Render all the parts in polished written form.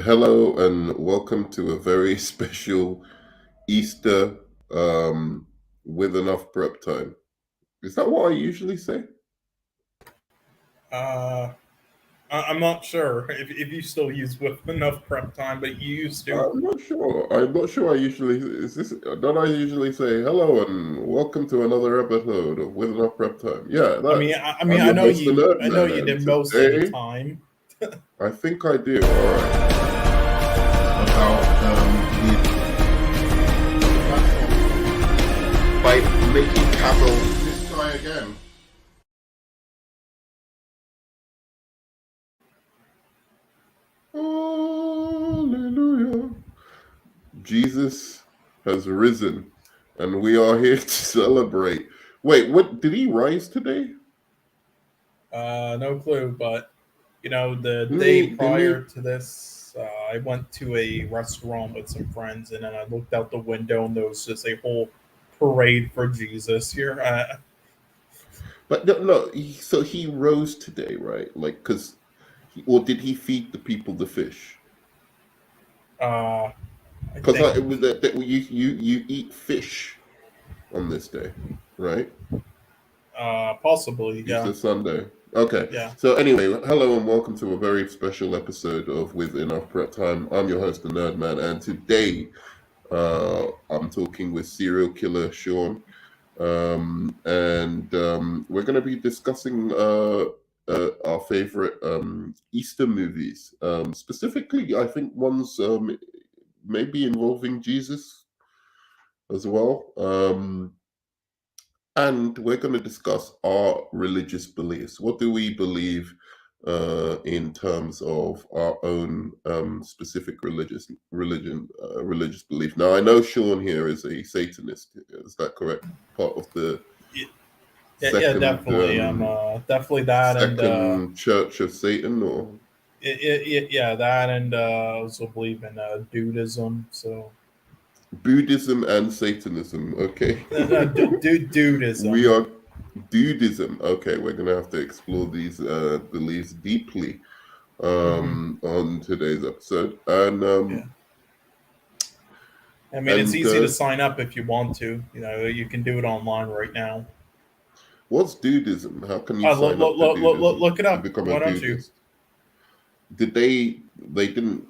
Hello and welcome to a very special Easter with enough prep time. Is that what I usually say? Uh, I'm not sure if you still use with enough prep time, but you used to. I'm not sure. I'm not sure I usually is this don't I usually say hello and welcome to another episode of With Enough Prep Time? Yeah, that I'm I your know host, the you. Nerd I know Man, you and did most of the today time. I think I do. Alright. About by making Cavill this guy again. Hallelujah. Jesus has risen, and we are here to celebrate. Wait, what did he rise today? No clue, but the Didn't day he? Didn't prior he? to this, I went to a restaurant with some friends, and then I looked out the window, and there was just a whole parade for Jesus here. But no. So he rose today, right? Like, or did he feed the people the fish? Uh, I Because think it was that you eat fish on this day, right? possibly, yeah, Easter Sunday. Okay. yeah. So anyway, hello and welcome to a very special episode of With Enough Prep Time. I'm your host, the Nerd Man, and today I'm talking with serial killer Sean, and we're going to be discussing our favorite Easter movies. Specifically, I think ones maybe involving Jesus as well. And we're going to discuss our religious beliefs. What do we believe in terms of our own specific religious belief? Now, I know Sean here is a Satanist. Is that correct? Part of the Yeah, second definitely. I'm definitely that, and second Church of Satan, or yeah, that, and I also believe in Dudism. So Buddhism and Satanism. Okay, we Dudism. are Dudism. Okay, we're gonna have to explore these beliefs deeply Hmm. on today's episode. Yeah, I mean it's And easy to sign up if you want to. You can do it online right now. what's Dudism? How can you sign up to Dudism Look it to up. become a Why don't you? Dudist? Did they didn't?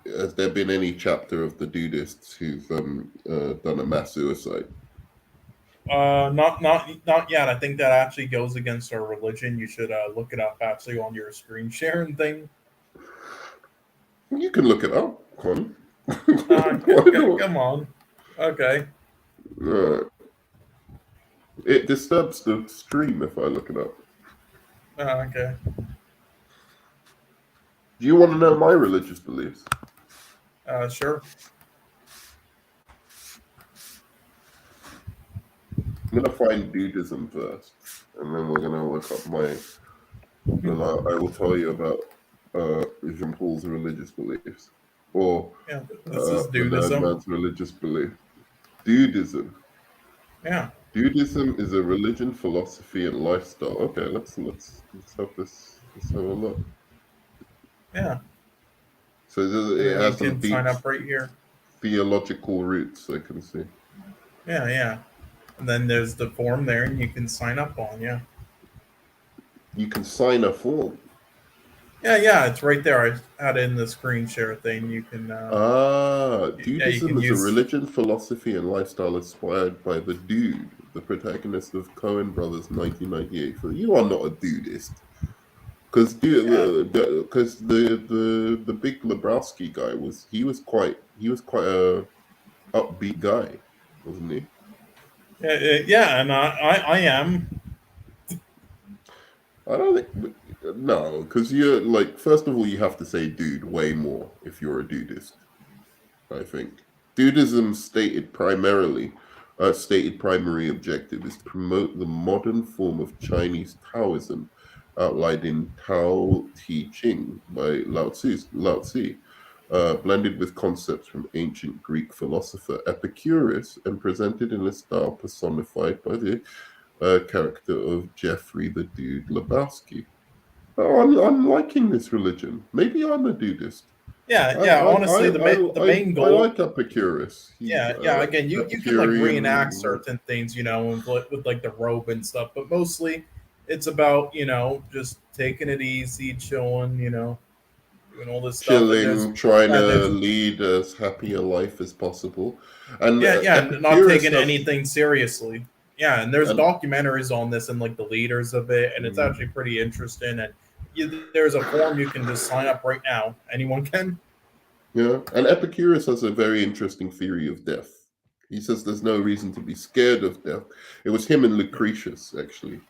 Has there been any chapter of the Dudists who've done a mass suicide? Not yet. I think that actually goes against our religion. You should look it up actually on your screen sharing thing. You can look it up, Con. Why not? Come on. Okay. Uh, it disturbs the stream if I look it up. Okay. Do you want to know my religious beliefs? Sure. I'm gonna find Buddhism first, and then we're gonna look up my. Then I will tell you about Jean Paul's religious beliefs, or Yeah. This is the Nerd Dudism. Man's religious belief. Dudism. Yeah. Dudism is a religion, philosophy, and lifestyle. Okay, let's have this. Let's have a look. Yeah. So And it then you has some can deep sign up right here. theological roots. I can see. Yeah, yeah. And then there's the form there, and you can sign up on. Yeah, You can sign a form. yeah. It's right there. I had it in the screen share thing. You can, yeah, you Dudism can is a use. religion, philosophy, and lifestyle inspired by the Dude, the protagonist of Coen Brothers' 1998 film. You are not a Dudist, because Yeah, the Big Lebowski guy he was quite a upbeat guy, wasn't he? yeah. And I am. I don't think no, because you're like first of all you have to say dude way more if you're a Dudist. I think. Dudism's stated primary objective is to promote the modern form of Chinese Taoism outlined in Tao Te Ching by Lao Tzu, blended with concepts from ancient Greek philosopher Epicurus and presented in a style personified by the character of Jeffrey the Dude Lebowski. Oh, I'm liking this religion. Maybe I'm a Dudist. Yeah, I yeah. I Honestly, I the main I goal. like Epicurus. He's Yeah, yeah. Again, you can like reenact Epicurean. certain things, with like the robe and stuff, but mostly it's about just taking it easy, chilling, doing all this stuff, and Chilling, trying to there's lead as happy a life as possible. And yeah, yeah, not Epicurus taking has, anything seriously. Yeah, and there's and documentaries on this and like the leaders of it, and it's mm, actually pretty interesting. And there's a forum you can just sign up right now. Anyone can. yeah, and Epicurus has a very interesting theory of death. He says there's no reason to be scared of death. It was him and Yeah, Lucretius actually.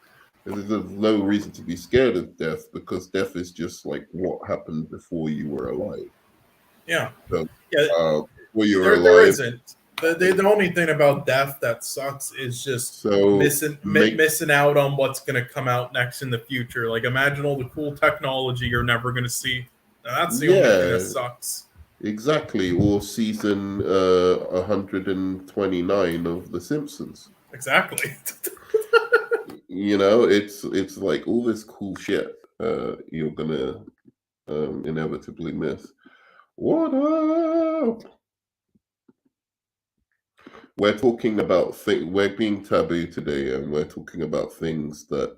There's no reason to be scared of death because death is just like what happened before you were alive. yeah, So, yeah. before you were There alive, isn't. The only thing about death that sucks is just so make missing out on what's going to come out next in the future. Like imagine all the cool technology you're never going to see. Now, that's the only thing that yeah, sucks. exactly. Or season 129 of The Simpsons. Exactly. It's like all this cool shit you're gonna inevitably miss. What up? We're talking about we're being taboo today, and we're talking about things that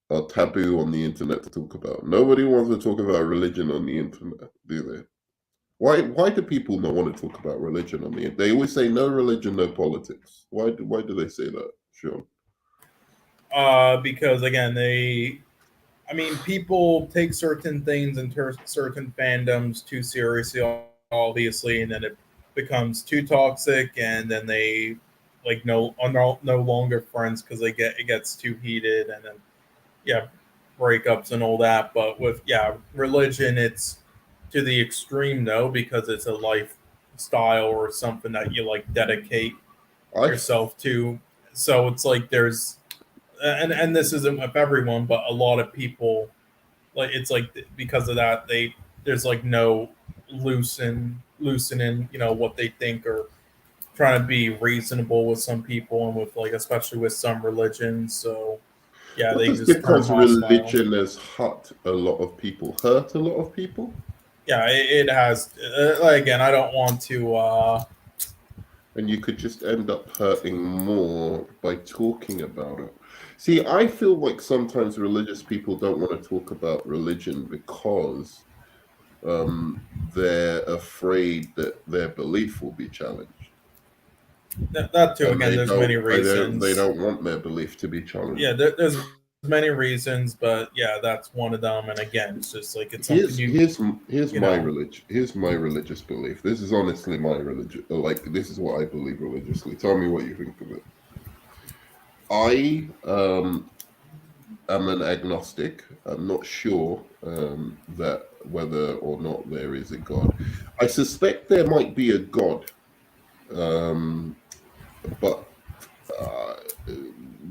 are taboo on the internet to talk about. Nobody wants to talk about religion on the internet, do they? Why do people not want to talk about religion on the internet? They always say no religion, no politics. Why do they say that, Sean? Because again, I mean, people take certain things and certain fandoms too seriously, obviously, and then it becomes too toxic, and then they like are no longer friends because it gets too heated, and then yeah, breakups and all that. But with religion, it's to the extreme though because it's a lifestyle or something that you like dedicate I yourself to. So it's like there's and this isn't with everyone, but a lot of people like it's like because of that there's like no loosening what they think or trying to be reasonable with some people and with like especially with some religions. So yeah, What they does just turn because hostile. religion has hurt a lot of people hurt a lot of people? Yeah, it has again, I don't want to And you could just end up hurting more by talking about it. See, I feel like sometimes religious people don't want to talk about religion because they're afraid that their belief will be challenged, that too. and Again, there's many they reasons. don't want their belief to be Yeah, challenged. there's many reasons, but yeah, that's one of them. And again, it's just like it's something Here's you here's here's you my know religion. Here's my religious belief. This is honestly my religion. Like this is what I believe religiously. Tell me what you think of it. I am an agnostic. I'm not sure that whether or not there is a God. I suspect there might be a God, um, but uh,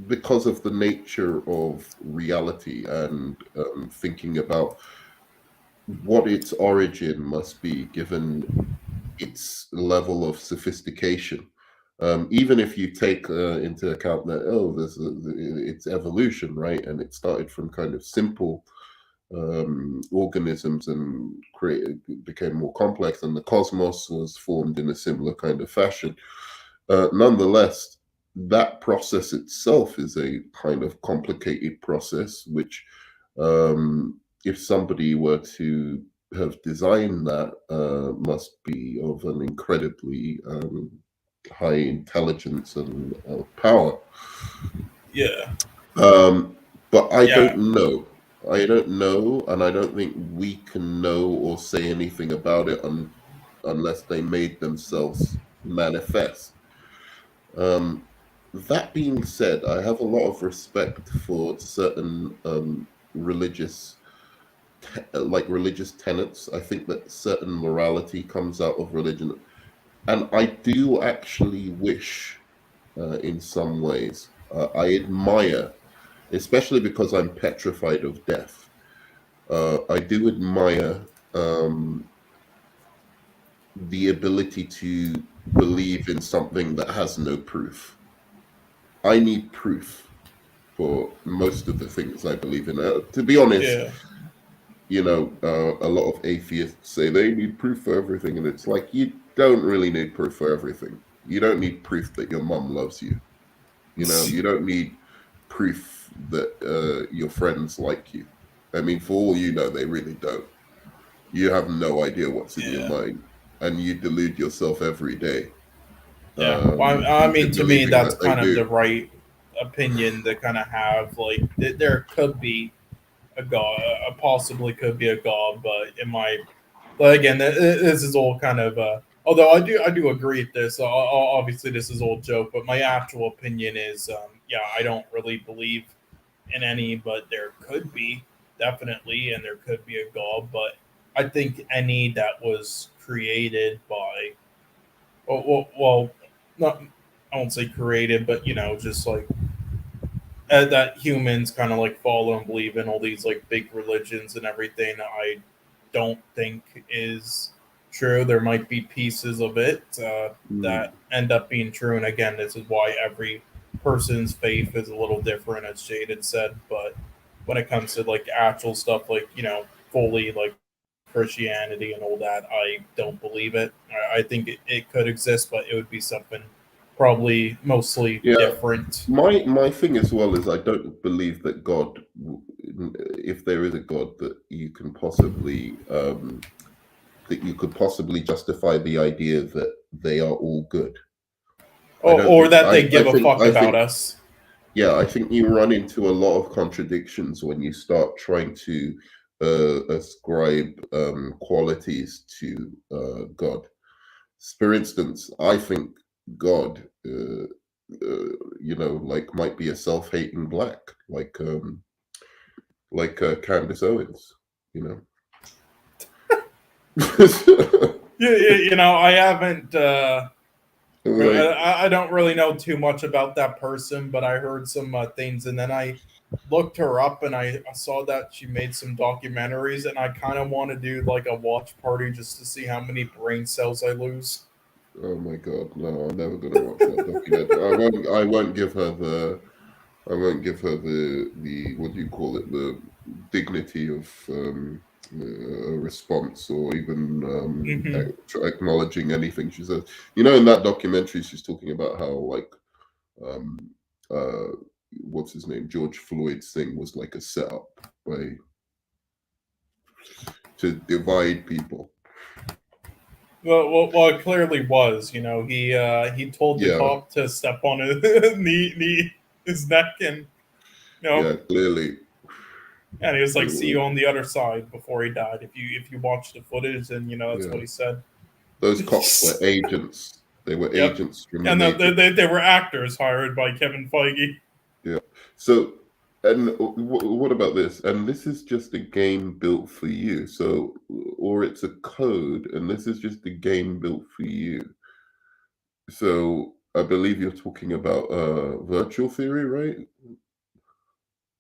because of the nature of reality and thinking about what its origin must be, given its level of sophistication. Even if you take into account that it's evolution, right, and it started from kind of simple organisms and became more complex, and the cosmos was formed in a similar kind of fashion. Nonetheless, that process itself is a kind of complicated process, which, if somebody were to have designed that, must be of an incredibly high intelligence and power. yeah, But I yeah. don't know. I don't know, and I don't think we can know or say anything about it unless they made themselves manifest. Um, that being said, I have a lot of respect for certain religious, like religious tenets. I think that certain morality comes out of religion, and I do actually wish, in some ways, I admire, especially because I'm petrified of death. I do admire the ability to believe in something that has no proof. I need proof for most of the things I believe in. To be honest, Yeah, a lot of atheists say they need proof for everything, and it's like you don't really need proof for everything. You don't need proof that your mum loves you. You don't need proof that your friends like you. I mean, for all you know, they really don't. You have no idea what's in your Yeah. mind, and you delude yourself every day Yeah. Well, I into mean, to me, believing that's that they kind of the do. right opinion to kind of have. Like, there could be a god, possibly could be a god, but in my, but again, this is all kind of. Although I do agree with this. Obviously, this is all joke, but my actual opinion is, yeah, I don't really believe in any, but there could be definitely, and there could be a god, but I think any that was created by, well, not, I won't say created, but just like that humans kind of like follow and believe in all these like big religions and everything. I don't think is true. There might be pieces of it Mm. that end up being true, and again, this is why every person's faith is a little different, as Jaden said. But when it comes to like actual stuff, like fully like Christianity and all that, I don't believe it. I think it could exist, but it would be something probably mostly Yeah, different. my thing as well is I don't believe that God, if there is a God, that you could possibly justify the idea that they are all good. I don't Or think that they give a fuck I about think us. yeah, I think you run into a lot of contradictions when you start trying to ascribe qualities to God. For instance, I think God, like might be a self-hating black, Candace Owens, you know. I haven't. Like, I don't really know too much about that person, but I heard some things, and then I looked her up, and I saw that she made some documentaries, and I kind of want to do like a watch party just to see how many brain cells I lose. oh my God, no, I'm never gonna watch that documentary. I won't give her the what do you call it, the dignity of a response, or even Hmm. acknowledging anything she says. In that documentary, she's talking about how like um, uh, what's his name, George Floyd's thing was like a setup by to divide people. Well, it clearly was. He told the Yeah, cop to step on his his neck, and you know, yeah, clearly. and he was like, "See you Uh, on the other side" before he died. If you watch the footage, and that's what yeah, he said. those cops were agents. They were Yep, agents from the and Matrix. they were actors hired by Kevin Feige. Yeah. So, and what about this? And this is just a game built for you. So, or it's a code, and this is just a game built for you. So, I believe you're talking about virtual theory, right?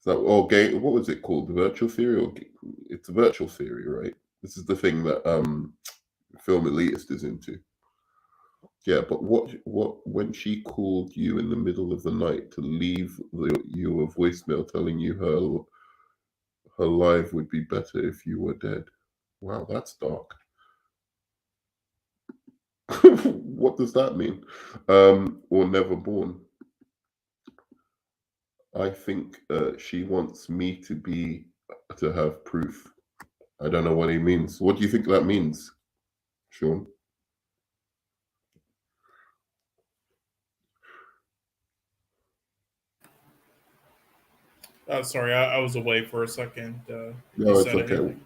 So, or game, what was it called? The virtual theory, it's a virtual theory, right? This is the thing that film elitist is into. Yeah, but what when she called you in the middle of the night to leave you a voicemail telling you her life would be better if you were dead. Wow, that's dark. What does that mean? Or never born. I think she wants me to have proof. I don't know what he means. What do you think that means, Sean? Oh, sorry, I was away for a second. If you No, it's said okay. anything.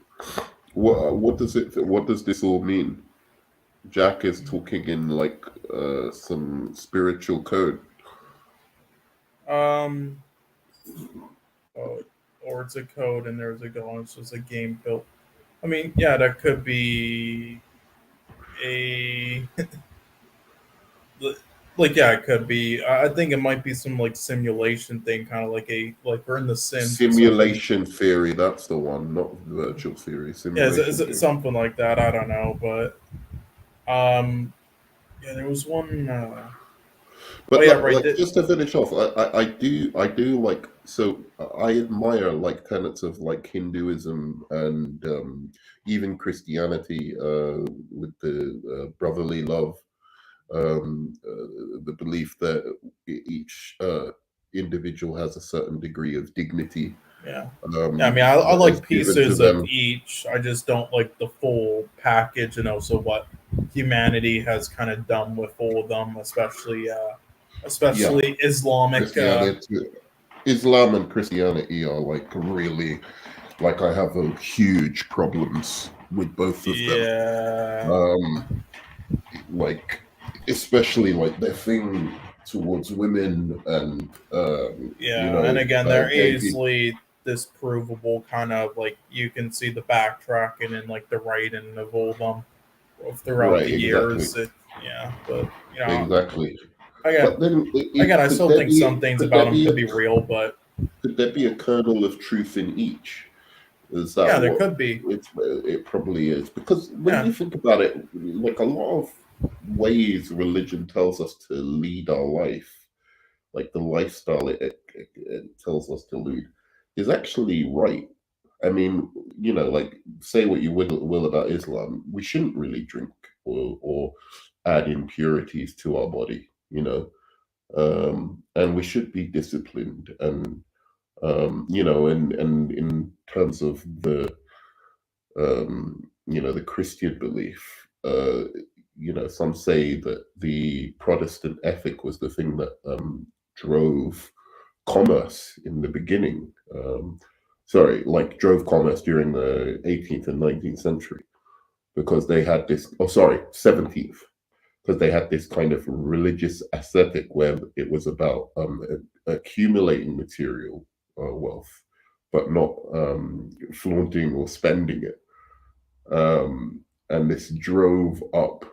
What does this all mean? Jack is talking in like some spiritual code. Um, oh, or it's a code, and there's a go. It's just a game built. I mean, yeah, that could be a like yeah, it could be. I think it might be some like simulation thing, kind of like we're in The Sims or something. Simulation theory, that's the one, not virtual theory. Yeah, Simulation it's theory. something like that. I don't know, but um, yeah, there was one. Oh But yeah, like, right. just to finish off, I do like, so I admire like tenets of like Hinduism and even Christianity, with the brotherly love, the belief that each individual has a certain degree of dignity Yeah. Yeah, I mean, I that is like given to pieces of them. each. I just don't like the full package, and also what humanity has kind of done with all of them, Yeah, especially Islamic. Christianity, Islam and Christianity are like really, like, I have a huge problems with both of them. Yeah, Um, like, especially like their thing towards women and yeah, and again, they're gay people. easily disprovable. Kind of like you can see the backtracking and like the writing of all of them throughout Right, the exactly, years. Yeah, but exactly. again, But then, I still think some things about them could be real, but could there be a kernel of truth in each? Is that yeah, there what could be. it probably is? Because when Yeah, you think about it, like a lot of ways religion tells us to lead our life, like the lifestyle it tells us to lead, is actually right. I mean, like, say what you will about Islam, we shouldn't really drink or add impurities to our body, and we should be disciplined, and and in terms of the Christian belief, some say that the Protestant ethic was the thing that drove commerce in the beginning. Sorry, like drove commerce during the 18th and 19th century, because they had this. Oh, sorry, 17th, because they had this kind of religious aesthetic where it was about accumulating material wealth, but not flaunting or spending it. And this drove up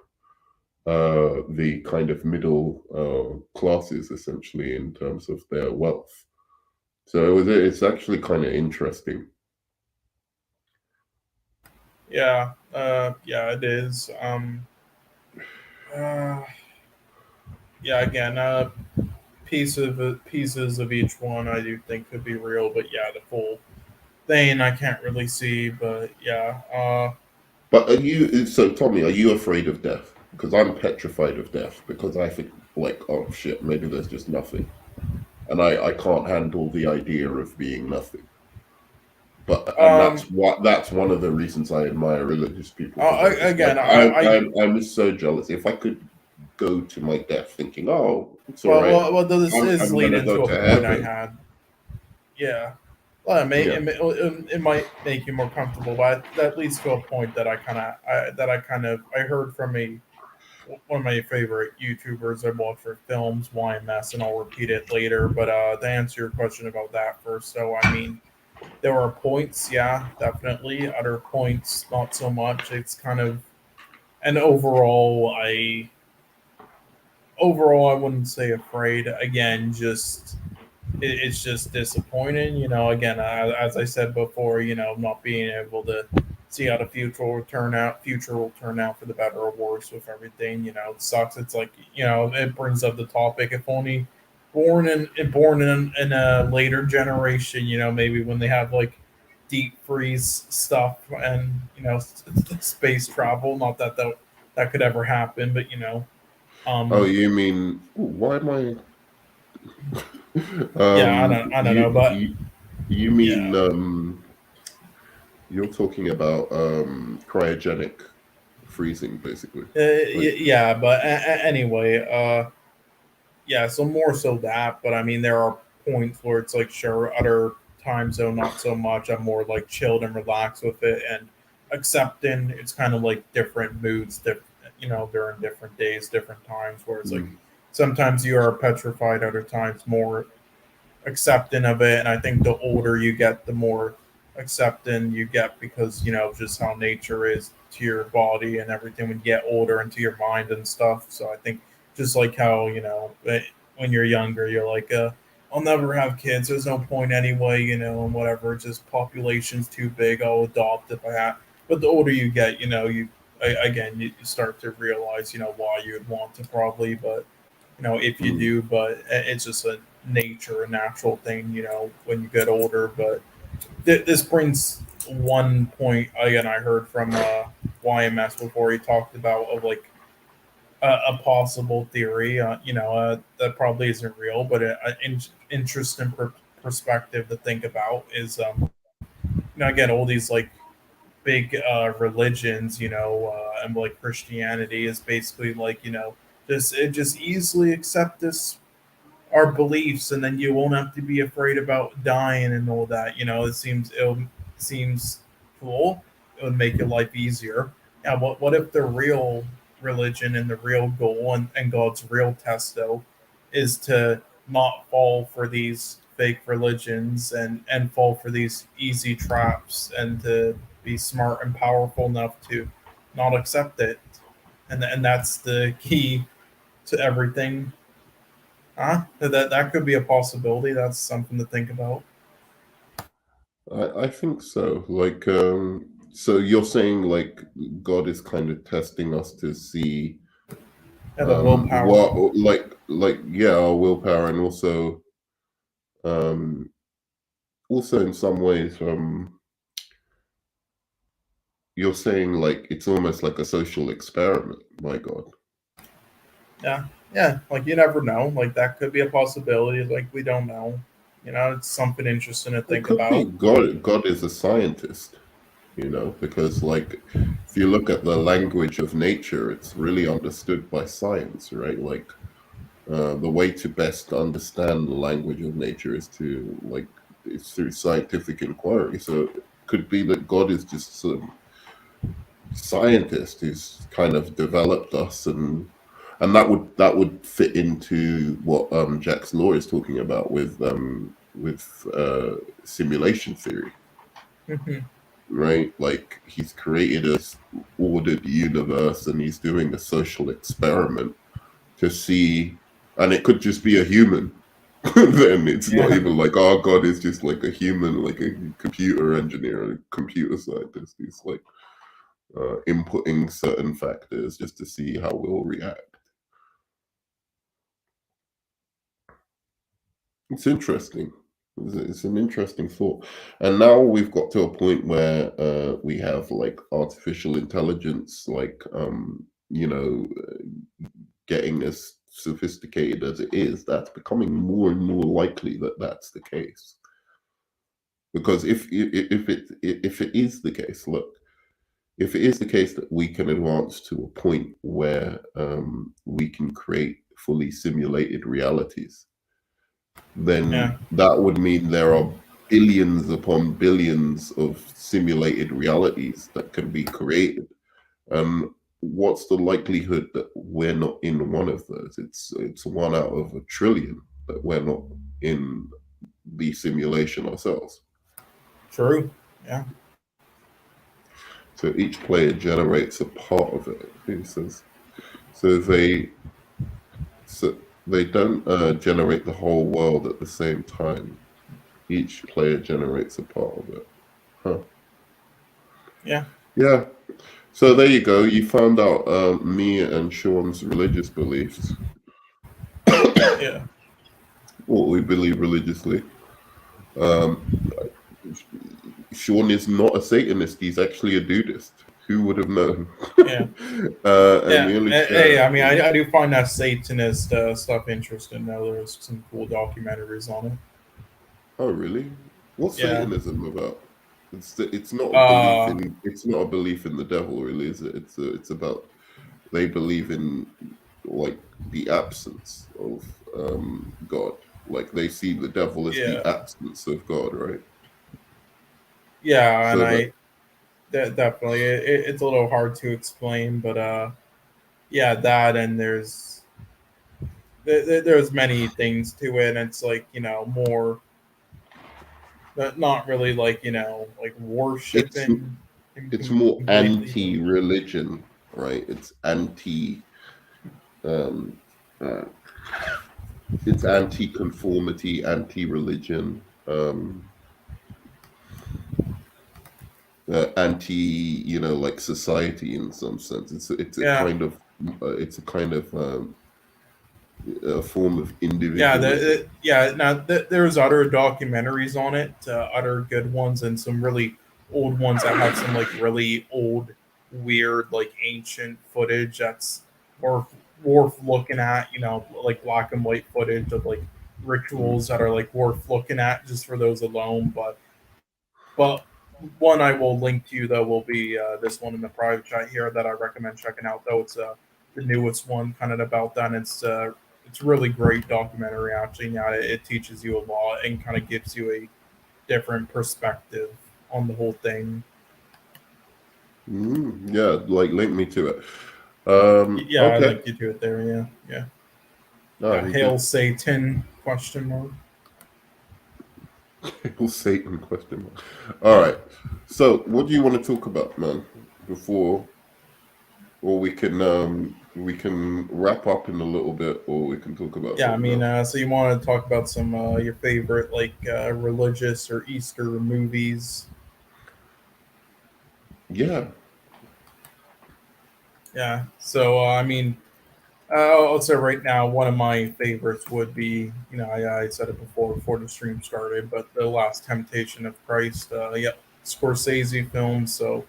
the kind of middle classes, essentially, in terms of their wealth. So it's actually kind of interesting. yeah, yeah, it is. Uh, yeah, again, pieces of each one I do think could be real, but yeah, the full thing I can't really see. But yeah, But are you, so Tommy, are you afraid of death? Because I'm petrified of death, because I think, like, oh shit, maybe there's just nothing. And I can't handle the idea of being nothing. And um, that's one of the reasons I admire religious people, because I'm just like, again, I'm so jealous. If I could go to my death thinking, oh, it's all right, this is I'm gonna leading go to a to point I heaven. had. Yeah. Well, Yeah. it might make you more comfortable, but that leads to a point that I heard from one of my favorite YouTubers I watch for films, YMS, and I'll repeat it later. But to answer your question about that first, so I mean, there are points, yeah, definitely. Other points, not so much. It's kind of, and overall, I wouldn't say afraid. Again, just it's just disappointing. Again, as I said before, not being able to see how the future will turn out for the better or worse with everything. It sucks. It's like, it brings up the topic. If only born in a later generation, maybe when they have like deep freeze stuff and space travel. Not that could ever happen, but Oh, um, you mean, why am I? yeah, I don't know, but You yeah. mean, you're talking about cryogenic freezing, basically. Like, Yeah, but anyway, yeah, so more so that, but I mean, there are points where it's like, sure, other times though, not so much. I'm more like chilled and relaxed with it and accepting. It's kind of like different moods, during different days, different times, where it's like mm, sometimes you are petrified, other times more accepting of it. And I think the older you get, the more accepting you get because, just how nature is to your body and everything when you get older and to your mind and stuff. So I think just like how, when you're younger, you're like, I'll never have kids. There's no point anyway, and whatever. Just population's too big. I'll adopt if I have. But the older you get, again, you start to realize, why you would want to probably. But if you Mm. do, but it's just a nature, a natural thing, when you get older. But this brings one point again I heard from YMS before. He talked about of like a possible theory, that probably isn't real, but an interesting perspective to think about is, again, all these like big religions, and like Christianity is basically like, just easily accept this our beliefs, and then you won't have to be afraid about dying and all that. It seems cool. It would make your life easier. Yeah. What if the real religion and the real goal and God's real test though is to not fall for these fake religions and fall for these easy traps, and to be smart and powerful enough to not accept it, and that's the key to everything. That could be a possibility. That's something to think about. I think so. Like, so you're saying like God is kind of testing us to see Yeah, the willpower. what yeah, our willpower, and um also in some ways you're saying like it's almost like a social experiment. My God. Yeah, yeah. Like you never know. Like that could be a possibility. Like we don't know. It's something interesting to It think could be about. God is a scientist, because like if you look at the language of nature, it's really understood by science, right? Like the way to best understand the language of nature is to like it's through scientific inquiry. So it could be that God is just some scientist who's kind of developed us, and that would fit into what Jack's Law is talking about with simulation theory, Mhm. right? Like he's created a ordered universe and he's doing a social experiment to see, and it could just be a human. Then it's not Yeah, even like, oh, God is just like a human, like a computer engineer, a computer scientist. He's like inputting certain factors just to see how we'll react. It's interesting. It's an interesting thought. And now we've got to a point where we have like artificial intelligence, like getting as sophisticated as it is. That's becoming more and more likely that that's the case. Because if it is the case, look, if it is the case that we can advance to a point where we can create fully simulated realities, then yeah, that would mean there are billions upon billions of simulated realities that can be created. What's the likelihood that we're not in one of those? It's one out of a trillion that we're not in the simulation ourselves. true. Yeah, So each player generates a part of it. He says so they don't generate the whole world at the same time. Each player generates a part of it. Huh. yeah, Yeah. So there you go. You found out me and Sean's religious beliefs, yeah, what we believe religiously. Um, Sean is not a Satanist. He's actually a Dudist. Who would have known? yeah, And we yeah. only Hey, share. I mean, I do find that Satanist stuff interesting. Now there's some cool documentaries on it. Oh, really? What's Yeah. Satanism about? It's not a belief Uh, in the devil, really, is it? It's about they believe in like the absence of God. Like they see the devil as the yeah, absence of God, right? yeah, and So that definitely it's a little hard to explain, but yeah, that, and there's many things to it. And it's like, more not really like, like it's worshiping him it's more completely, but anti-religion, right? Um, uh, it's anti-conformity, anti-religion, anti, like society in some sense. It's a yeah, kind of it's a kind of a form of Yeah, individualism. now there's other documentaries on it, other good ones, and some really old ones that have some like really old, weird, like ancient footage that's worth looking at. You know, like black and white footage of like Mm. rituals that are like worth looking at just for those alone. But one I will link to you though will be this one in the private chat here that I recommend checking out. Though it's the newest one, kind of about that. And it's really great documentary actually. Yeah, it teaches you a lot and kind of gives you a different perspective on the whole thing. Yeah, like link me to it. Yeah, I Okay. linked you to it there. Yeah, yeah. No, he Hail did. Satan? Question mark. Hail Satan question mark. All right. So, what do you want to talk about, man? Before, or we can wrap up in a little bit, or we can talk about Yeah, I something mean, else. so you want to talk about some your favorite like religious or Easter movies? Yeah. Yeah. So I mean, I'll say right now, one of my favorites would be, you know, I said it before the stream started, but The Last Temptation of Christ. Yep, Scorsese film, so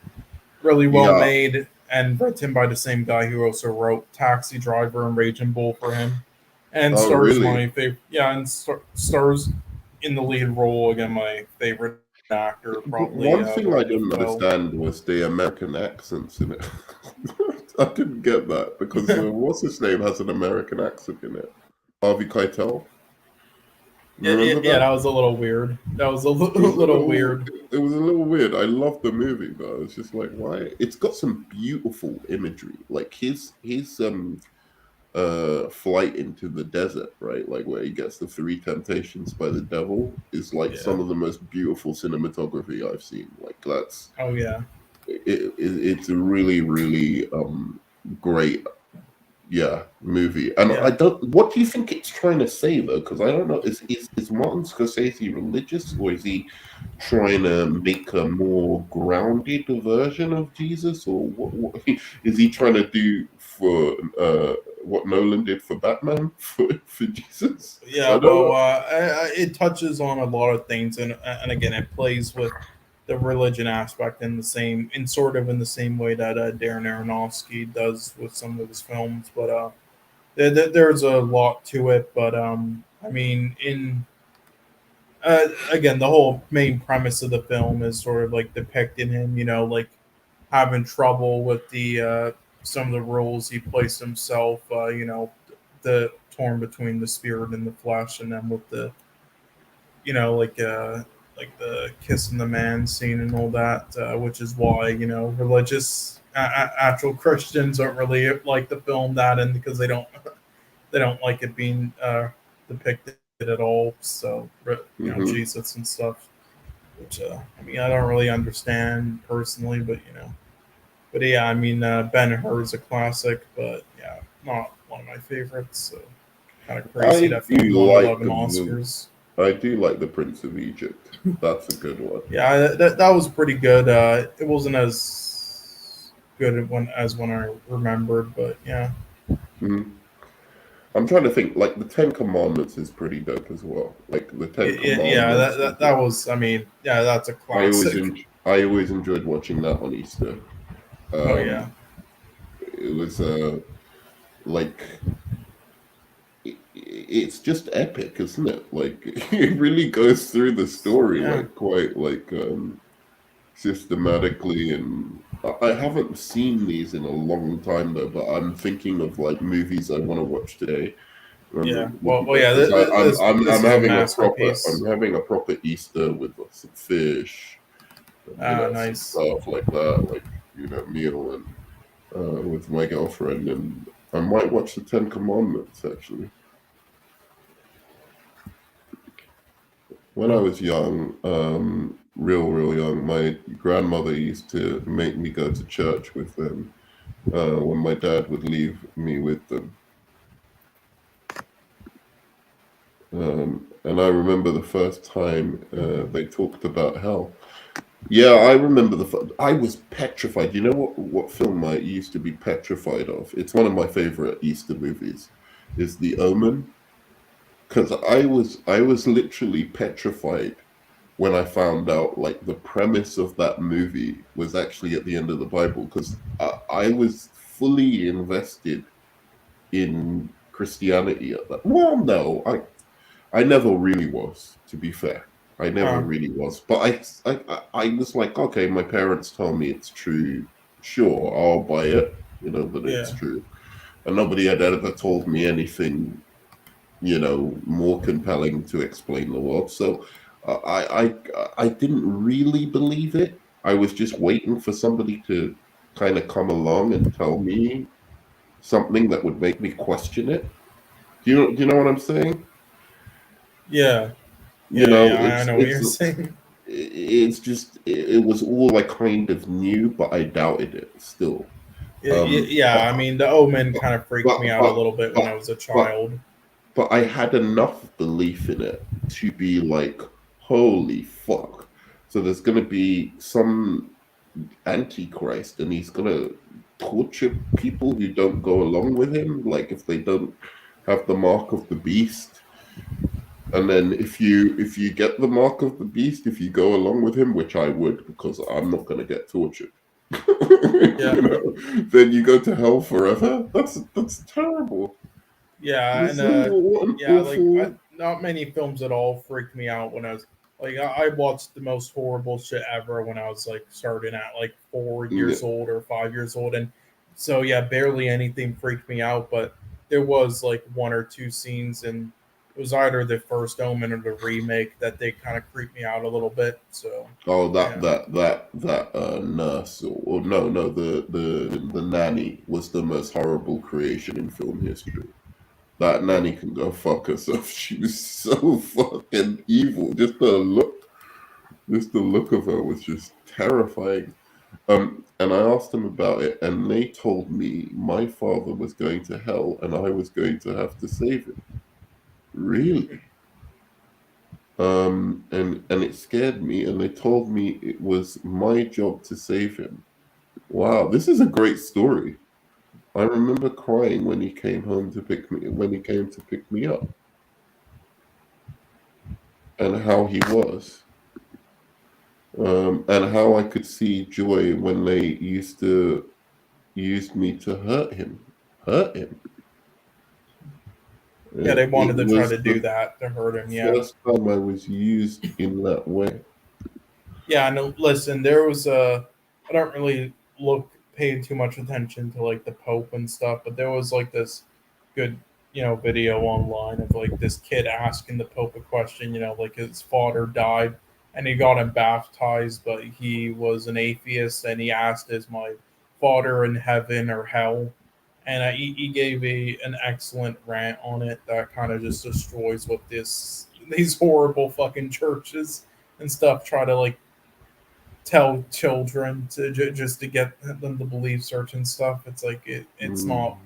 really well Yeah. made and written by the same guy who also wrote Taxi Driver and Raging Bull for him, and Oh, stars really? my favorite, yeah, and stars in the lead role again. My favorite actor, probably One thing I Willem didn't Dafoe. understand was the American accents in it. I didn't get that because what's his name has an American accent in it. Harvey Keitel. Remember Yeah, that? that was a little weird. That was a It was a little little. weird. It was a little weird. I love the movie, but it's just like, why? It's got some beautiful imagery, like his flight into the desert, right? Like where he gets the three temptations by the devil is like Yeah. some of the most beautiful cinematography I've seen. Like that's Oh yeah. it's a really really great, yeah, movie. And I Yeah. don't, what do you think it's trying to say though? Because I don't know, is Martin Scorsese religious, or is he trying to make a more grounded version of Jesus, or what is he trying to do for what Nolan did for Batman for Jesus? Yeah, I don't well, know. it touches on a lot of things, and again, it plays with the religion aspect in the same, in sort of in the same way that Darren Aronofsky does with some of his films. But there's a lot to it. But I mean, in again, the whole main premise of the film is sort of like depicting him, you know, like having trouble with the some of the roles he placed himself. You know, the torn between the spirit and the flesh, and then with the, you know, like the kissing the man scene and all that, which is why, you know, religious actual Christians don't really like the film that, and because they don't like it being depicted at all. So you know, Hmm. Jesus and stuff, which I mean, I don't really understand personally, but you know. But yeah, I mean, Ben Hur is a classic, but yeah, not one of my favorites. So kind of crazy I that film do won like 11 the Oscars. I do like the Prince of Egypt. That's a good one. Yeah, that was pretty good. It wasn't as good as when I remembered, but yeah, Mhm. I'm trying to think. Like the Ten Commandments is pretty dope as well. Like the Ten yeah, Commandments is that was. I mean, yeah, that's a classic. I always enjoyed watching that on Easter. Oh yeah, Um, it was like it's just epic, isn't it? Like it really goes through the story yeah, like quite like systematically, and I haven't seen these in a long time though. But I'm thinking of like movies I want to watch today. yeah. Looking Well, yeah. because I'm This is a having a proper masterpiece. Easter with some fish, and, Ah, some nice. stuff like that, like meal and with my girlfriend, and I might watch the Ten Commandments actually. When I was young, real young, my grandmother used to make me go to church with them when my dad would leave me with them. And I remember the first time they talked about hell. Yeah, I remember I was petrified. You know what film I used to be petrified of? It's one of my favorite Easter movies. is The Omen, because I was literally petrified when I found out like the premise of that movie was actually at the end of the Bible, because I was fully invested in Christianity at that. Well, no, I never really was, to be fair. I never Huh. really was. But I was like, okay, my parents tell me it's true. Sure, I'll buy it, that it's Yeah. true. And nobody had ever told me anything, more compelling to explain the world. So I didn't really believe it. I was just waiting for somebody to kind of come along and tell me something that would make me question it. Do you know what I'm saying? Yeah. You Yeah. know, Yeah. I it's know what it's you're saying. it's just it was all I kind of knew, but I doubted it still. Yeah. I But mean, The Omen kind of freaked me but out a but little bit when I but was a but, child. but I had enough belief in it to be like, holy fuck! So there's gonna be some antichrist, and he's gonna torture people who don't go along with him, like if they don't have the mark of the beast. And then if you get the mark of the beast, if you go along with him, which I would, because I'm not going to get tortured, Yeah. then you go to hell forever. That's terrible. Yeah. And What an yeah, like awful. not many films at all freaked me out when I was like I watched the most horrible shit ever when I was like starting at like 4 years Yeah. old or 5 years old, and so yeah, barely anything freaked me out. But there was like one or two scenes, and it was either the first Omen or the remake that they kind of creeped me out a little bit. So Oh, that yeah, that that that nurse, or no, the nanny was the most horrible creation in film history. That nanny can go fuck herself. She was so fucking evil. Just the look of her was just terrifying. And I asked them about it, and they told me my father was going to hell, and I was going to have to save him. Really? And it scared me, and they told me it was my job to save him. Wow, this is a great story. I remember crying when he came home to pick me when he came to pick me up, and how he was. And how I could see joy when they used me to hurt him. Hurt him. yeah, they It wanted to try was to do the that to hurt him. Yeah, first time I was used in that way. yeah. No, listen, there was a. I don't really pay too much attention to like the Pope and stuff, but there was like this good video online of like this kid asking the Pope a question. Like his father died and he got him baptized, but he was an atheist, and he asked, "Is my father in heaven or hell?" And he gave an excellent rant on it that kind of just destroys what these horrible fucking churches and stuff try to like tell children to just to get them to believe certain stuff. It's like it's not Mm.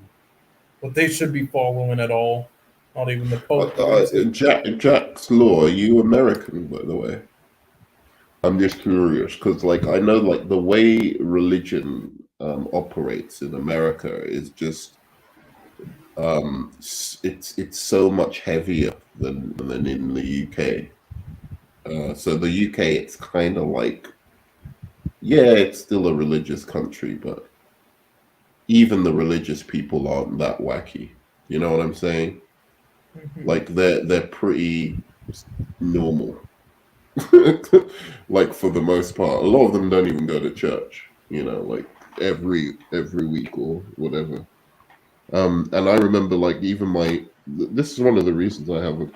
what they should be following at all. Not even the Pope believes it. Jack's Law, are you American, by the way? I'm just curious because, like, I know, like, the way religion operates in America is just it's so much heavier than in the UK. So the UK, it's kind of like, yeah, it's still a religious country, but even the religious people aren't that wacky. You know what I'm saying? Mhm. Like they're pretty normal. Like for the most part, a lot of them don't even go to church. Like every week or whatever. And I remember, like, even this is one of the reasons I have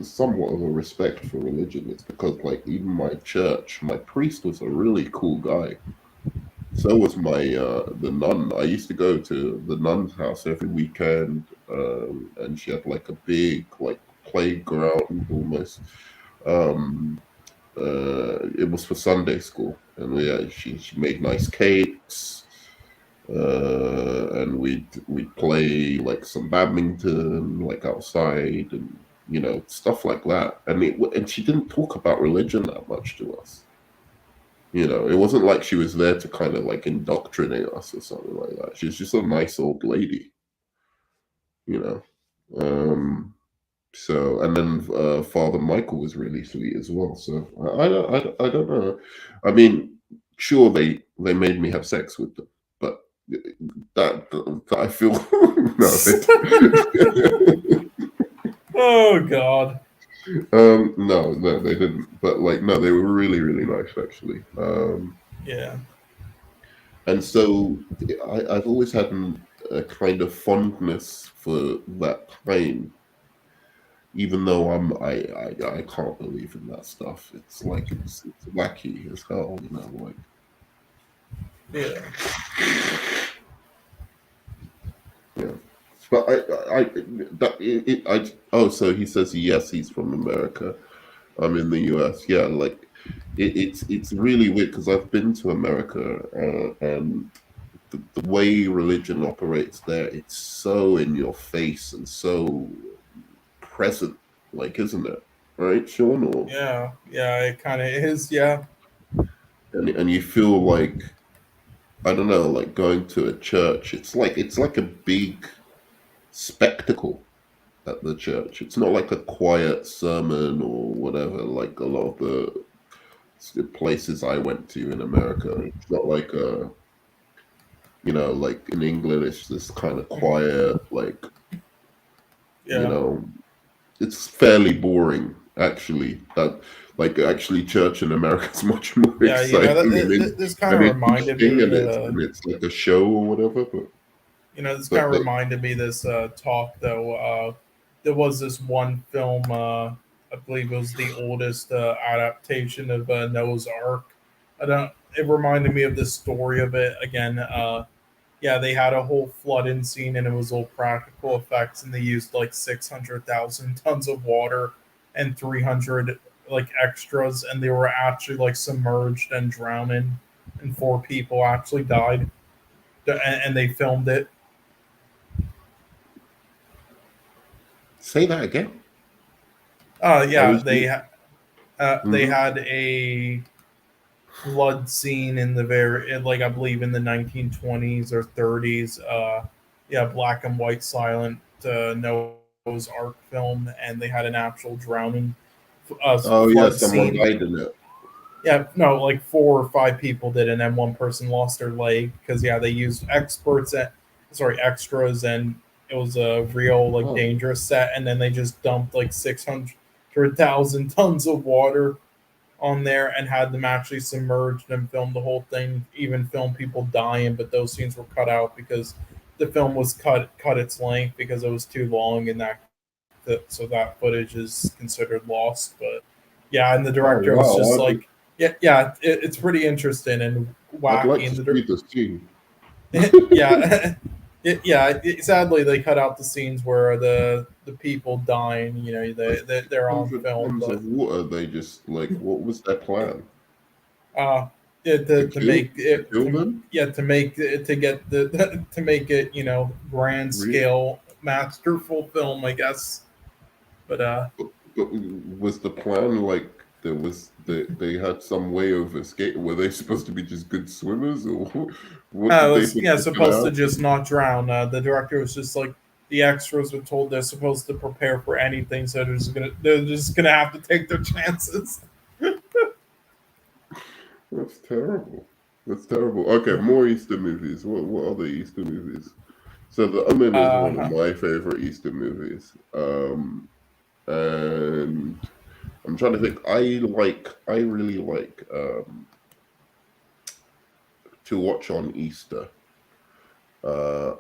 somewhat of a respect for religion. It's because, like, even my church, my priest was a really cool guy. So was my the nun. I used to go to the nun's house every weekend, and she had like a big like playground almost. Um, it was for Sunday school, and she made nice cakes, and we'd play like some badminton like outside, and stuff like that. And she didn't talk about religion that much to us. It wasn't like she was there to kind of like indoctrinate us or something like that. She's just a nice old lady, you know. Um, so, and then Father Michael was really sweet as well. So I don't know. I mean, sure they made me have sex with them, but that I feel no. Oh God. No, they didn't. But like, no, they were really, really nice actually. Yeah. And so I've always had a kind of fondness for that time, even though I can't believe in that stuff. It's like it's wacky as hell, you know. Like, Yeah. yeah. But I that I oh, so he says yes, he's from America. I'm in the US. Yeah, like it's really weird because I've been to America, and the way religion operates there, it's so in your face and so present, like, isn't it? Right, Sean? Or Yeah. Yeah. It kind of is. Yeah. and you feel like, I don't know, like going to a church. It's like a big spectacle at the church. It's not like a quiet sermon or whatever, like a lot of the places I went to in America. It's not like like in England, it's this kind of Mhm. quiet, like, you Yeah. know, it's fairly boring actually. That like actually church in America is much more Yeah. You know, exciting this kind of and reminded interesting, me. and it's like a show or whatever. This kind But of but reminded me this talk though. There was this one film. I believe it was the oldest adaptation of Noah's Ark. I don't. It reminded me of the story of it again. Yeah, they had a whole flooding scene and it was all practical effects, and they used like 600,000 tons of water and 300 like extras, and they were actually like submerged and drowning, and four people actually died, and they filmed it. say that again. I Yeah, was they mhm. had a flood scene in the like I believe in the 1920s or 30s. Yeah, black and white silent Noah's Ark film, and they had an actual drowning Oh yeah, flood someone scene. died in it. Yeah, no, like four or five people did, and then one person lost their leg because yeah, they used extras, and it was a real like Oh, dangerous set, and then they just dumped like 600,000 tons of water on there and had them actually submerged and film the whole thing, even film people dying, but those scenes were cut out because the film was cut its length because it was too long, and so that footage is considered lost. But yeah, and the oh director was just wow, like, yeah, it's pretty interesting and I'd like wacky. to see the scene. Yeah, sadly, they cut out the scenes where the people dying. Like They're on 600 film, tons but of water. They just like, what was their plan? uh, yeah, To to make it kill them? to make it to get the to make it grand Really? scale masterful film, I guess. But But was the plan like they had some way of escape? Were they supposed to be just good swimmers, or what I did they was think yeah was going to supposed to just happen? not drown. The director was just like the extras were told they're supposed to prepare for anything, so they're just gonna have to take their chances. That's terrible. That's terrible. Okay, more Easter movies. What other Easter movies? So The Omen is one of Uh, my favorite Easter movies. And I'm trying to think. I really like to watch on Easter.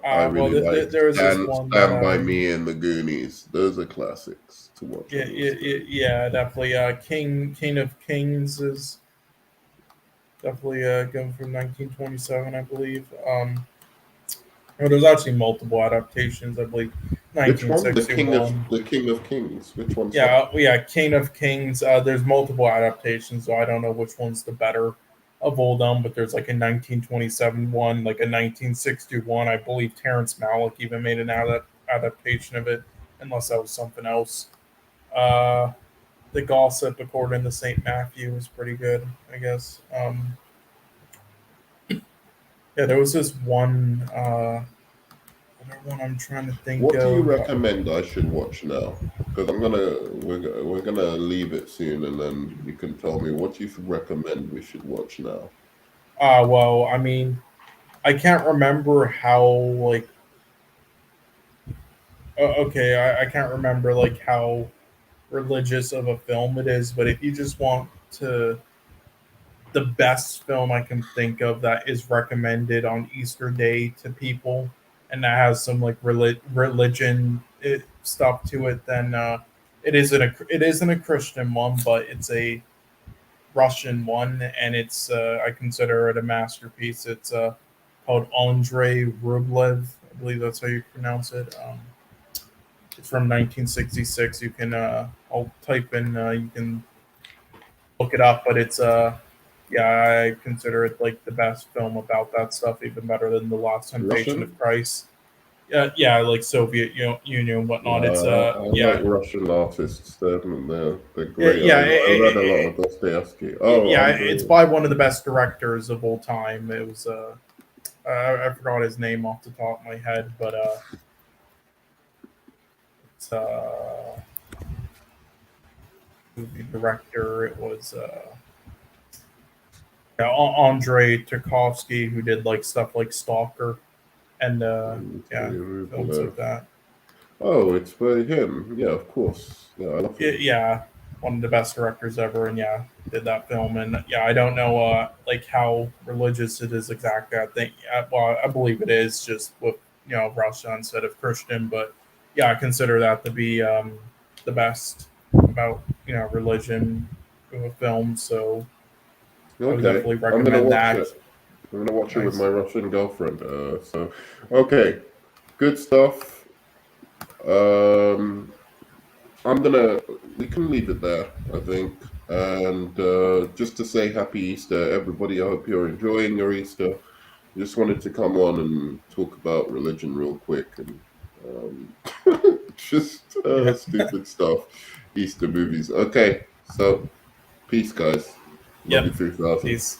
I well, really like there was this one that Stand by Me and The Goonies. Those are classics to watch yeah, on Easter. definitely. King of Kings is definitely going from 1927, I believe. Well, there's actually multiple adaptations. I believe Which one? 1961. The King of Kings. Which one's that? Yeah, King of Kings. There's multiple adaptations, so I don't know which one's the better of all them. But there's like a 1927 one, like a 1961. I believe Terrence Malick even made an adaptation of it, unless that was something else. Uh, the Gossip, according to Saint Matthew, is pretty good, I guess. Yeah, there was this one. Another one I'm trying to think What do you of. recommend I should watch now? Because we're gonna leave it soon, and then you can tell me what you recommend we should watch now. Well, I mean, I can't remember how like. Okay, I can't remember like how religious of a film it is, but if you just want to, the best film I can think of that is recommended on Easter Day to people, and that has some like religion stuff to it, then it isn't a Christian one, but it's a Russian one, and it's I consider it a masterpiece. It's called Andrei Rublev. I believe that's how you pronounce it. It's from 1966. You can I'll type in. You can look it up, but it's yeah, I consider it like the best film about that stuff, even better than The Last Temptation Russian? of Christ. Yeah, like Soviet Union and Yeah, whatnot. It's I like Russian artists. They're yeah, great. yeah, I read a lot of Dostoevsky. Oh, yeah. It's Andrei. by one of the best directors of all time. It was I forgot his name off the top of my head, but it's movie director. It was yeah, Andrei Tarkovsky, who did like stuff like Stalker and yeah, Andrei films like Rublev. that. Oh, it's by him. Yeah, of course. Yeah, I love him. Yeah, one of the best directors ever, and yeah, did that film. And yeah, I don't know like how religious it is exactly. I think well, I believe it is just with Russia instead of Christian, but yeah, I consider that to be the best about religion of a film. So I would Okay, definitely I'm gonna recommend watch that. it. I'm gonna watch it with Nice. my Russian girlfriend. Okay, good stuff. Um, we can leave it there, I think. And just to say Happy Easter, everybody. I hope you're enjoying your Easter. Just wanted to come on and talk about religion real quick and um, just Yeah. stupid stuff. Easter movies. Okay, so peace, guys. Love Yep. you 3000. Peace.